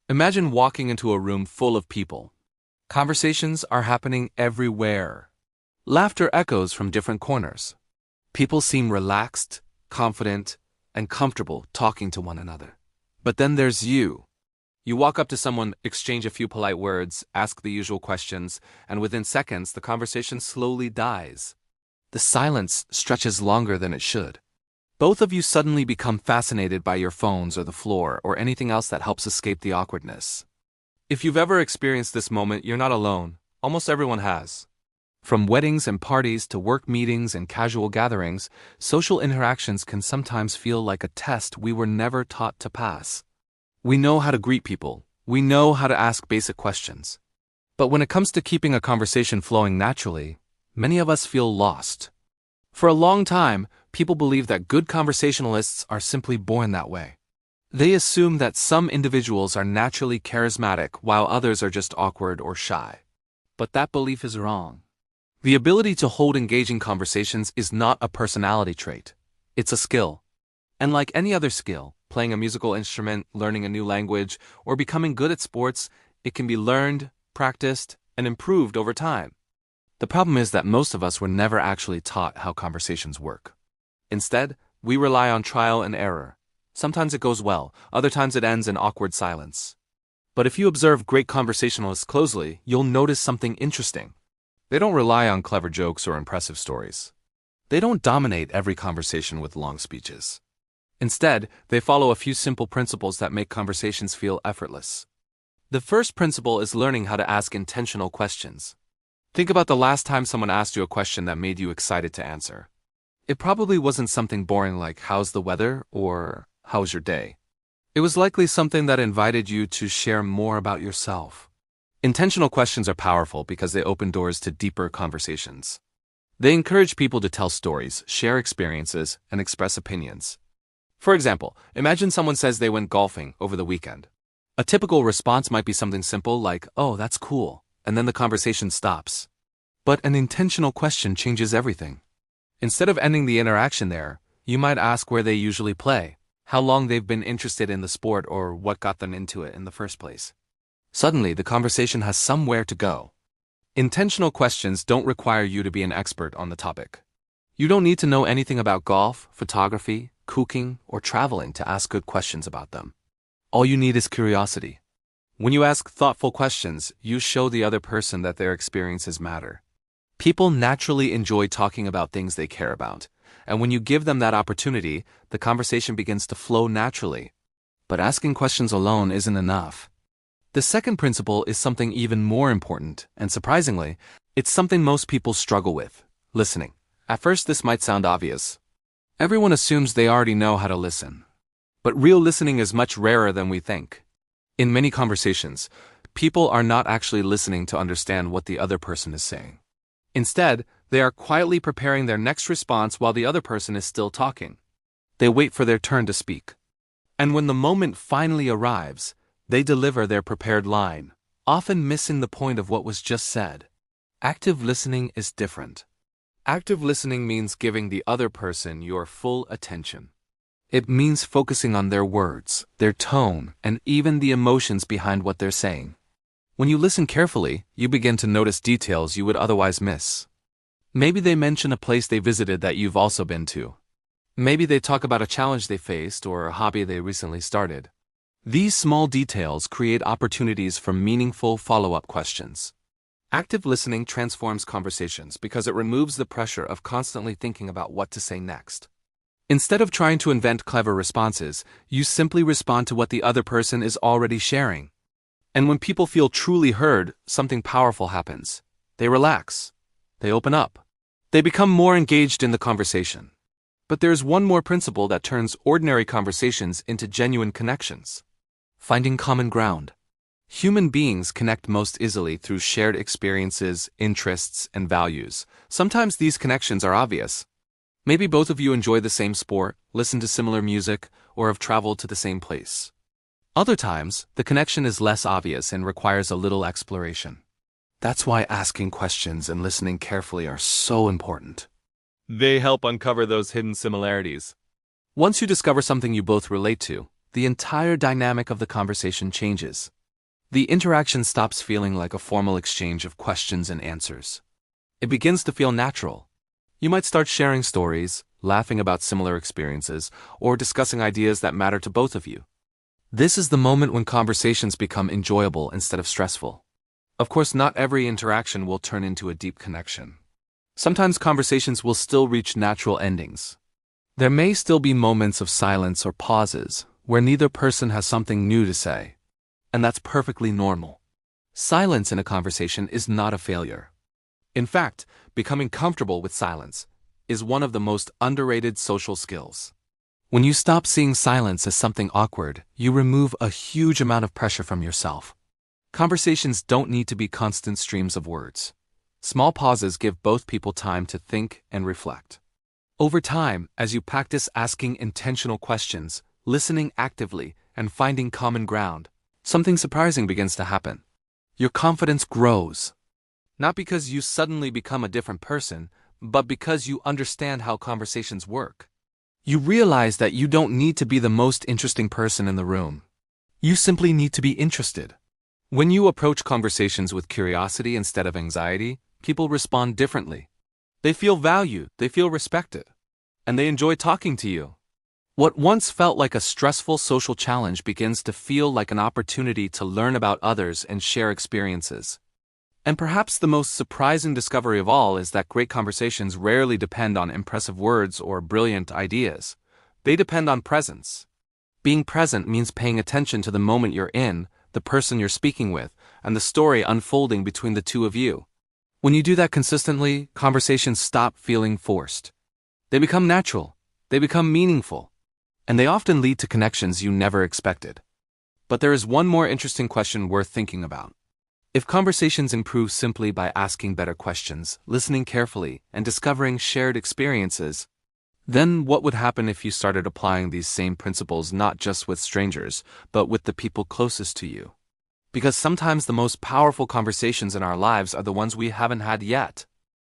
Imagine walking into a room full of people. Conversations are happening everywhere. Laughter echoes from different corners. People seem relaxed, confident, and comfortable talking to one another. But then there's you. You walk up to someone, exchange a few polite words, ask the usual questions, and within seconds the conversation slowly dies. The silence stretches longer than it should. Both of you suddenly become fascinated by your phones or the floor or anything else that helps escape the awkwardness. If you've ever experienced this moment, you're not alone. Almost everyone has. From weddings and parties to work meetings and casual gatherings, social interactions can sometimes feel like a test we were never taught to pass. We know how to greet people. We know how to ask basic questions. But when it comes to keeping a conversation flowing naturally, many of us feel lost. For a long time, people believe that good conversationalists are simply born that way. They assume that some individuals are naturally charismatic while others are just awkward or shy. But that belief is wrong. The ability to hold engaging conversations is not a personality trait. It's a skill. And like any other skill, playing a musical instrument, learning a new language, or becoming good at sports, it can be learned, practiced, and improved over time. The problem is that most of us were never actually taught how conversations work. Instead, we rely on trial and error. Sometimes it goes well, other times it ends in awkward silence. But if you observe great conversationalists closely, you'll notice something interesting. They don't rely on clever jokes or impressive stories. They don't dominate every conversation with long speeches. Instead, they follow a few simple principles that make conversations feel effortless. The first principle is learning how to ask intentional questions. Think about the last time someone asked you a question that made you excited to answer. It probably wasn't something boring like, "How's the weather?" or "How's your day?" It was likely something that invited you to share more about yourself. Intentional questions are powerful because they open doors to deeper conversations. They encourage people to tell stories, share experiences, and express opinions. For example, imagine someone says they went golfing over the weekend. A typical response might be something simple like, "Oh, that's cool," and then the conversation stops. But an intentional question changes everything. Instead of ending the interaction there, you might ask where they usually play, how long they've been interested in the sport, or what got them into it in the first place. Suddenly, the conversation has somewhere to go. Intentional questions don't require you to be an expert on the topic. You don't need to know anything about golf, photography, cooking, or traveling to ask good questions about them. All you need is curiosity. When you ask thoughtful questions, you show the other person that their experiences matter. People naturally enjoy talking about things they care about, and when you give them that opportunity, the conversation begins to flow naturally. But asking questions alone isn't enough. The second principle is something even more important, and surprisingly, it's something most people struggle with: listening. At first, this might sound obvious. Everyone assumes they already know how to listen. But real listening is much rarer than we think. In many conversations, people are not actually listening to understand what the other person is saying. Instead, they are quietly preparing their next response while the other person is still talking. They wait for their turn to speak. And when the moment finally arrives, they deliver their prepared line, often missing the point of what was just said. Active listening is different. Active listening means giving the other person your full attention. It means focusing on their words, their tone, and even the emotions behind what they're saying. When you listen carefully, you begin to notice details you would otherwise miss. Maybe they mention a place they visited that you've also been to. Maybe they talk about a challenge they faced or a hobby they recently started. These small details create opportunities for meaningful follow-up questions. Active listening transforms conversations because it removes the pressure of constantly thinking about what to say next. Instead of trying to invent clever responses, you simply respond to what the other person is already sharing. And when people feel truly heard, something powerful happens. They relax. They open up. They become more engaged in the conversation. But there's one more principle that turns ordinary conversations into genuine connections: finding common ground. Human beings connect most easily through shared experiences, interests, and values. Sometimes these connections are obvious. Maybe both of you enjoy the same sport, listen to similar music, or have traveled to the same place. Other times, the connection is less obvious and requires a little exploration. That's why asking questions and listening carefully are so important. They help uncover those hidden similarities. Once you discover something you both relate to, the entire dynamic of the conversation changes. The interaction stops feeling like a formal exchange of questions and answers. It begins to feel natural. You might start sharing stories, laughing about similar experiences, or discussing ideas that matter to both of you. This is the moment when conversations become enjoyable instead of stressful. Of course, not every interaction will turn into a deep connection. Sometimes conversations will still reach natural endings. There may still be moments of silence or pauses where neither person has something new to say. And that's perfectly normal. Silence in a conversation is not a failure. In fact, becoming comfortable with silence is one of the most underrated social skills. When you stop seeing silence as something awkward, you remove a huge amount of pressure from yourself. Conversations don't need to be constant streams of words. Small pauses give both people time to think and reflect. Over time, as you practice asking intentional questions, listening actively, and finding common ground, something surprising begins to happen. Your confidence grows. Not because you suddenly become a different person, but because you understand how conversations work. You realize that you don't need to be the most interesting person in the room. You simply need to be interested. When you approach conversations with curiosity instead of anxiety, people respond differently. They feel valued, they feel respected, and they enjoy talking to you. What once felt like a stressful social challenge begins to feel like an opportunity to learn about others and share experiences. And perhaps the most surprising discovery of all is that great conversations rarely depend on impressive words or brilliant ideas. They depend on presence. Being present means paying attention to the moment you're in, the person you're speaking with, and the story unfolding between the two of you. When you do that consistently, conversations stop feeling forced. They become natural. They become meaningful. And they often lead to connections you never expected. But there is one more interesting question worth thinking about. If conversations improve simply by asking better questions, listening carefully, and discovering shared experiences, then what would happen if you started applying these same principles not just with strangers, but with the people closest to you? Because sometimes the most powerful conversations in our lives are the ones we haven't had yet.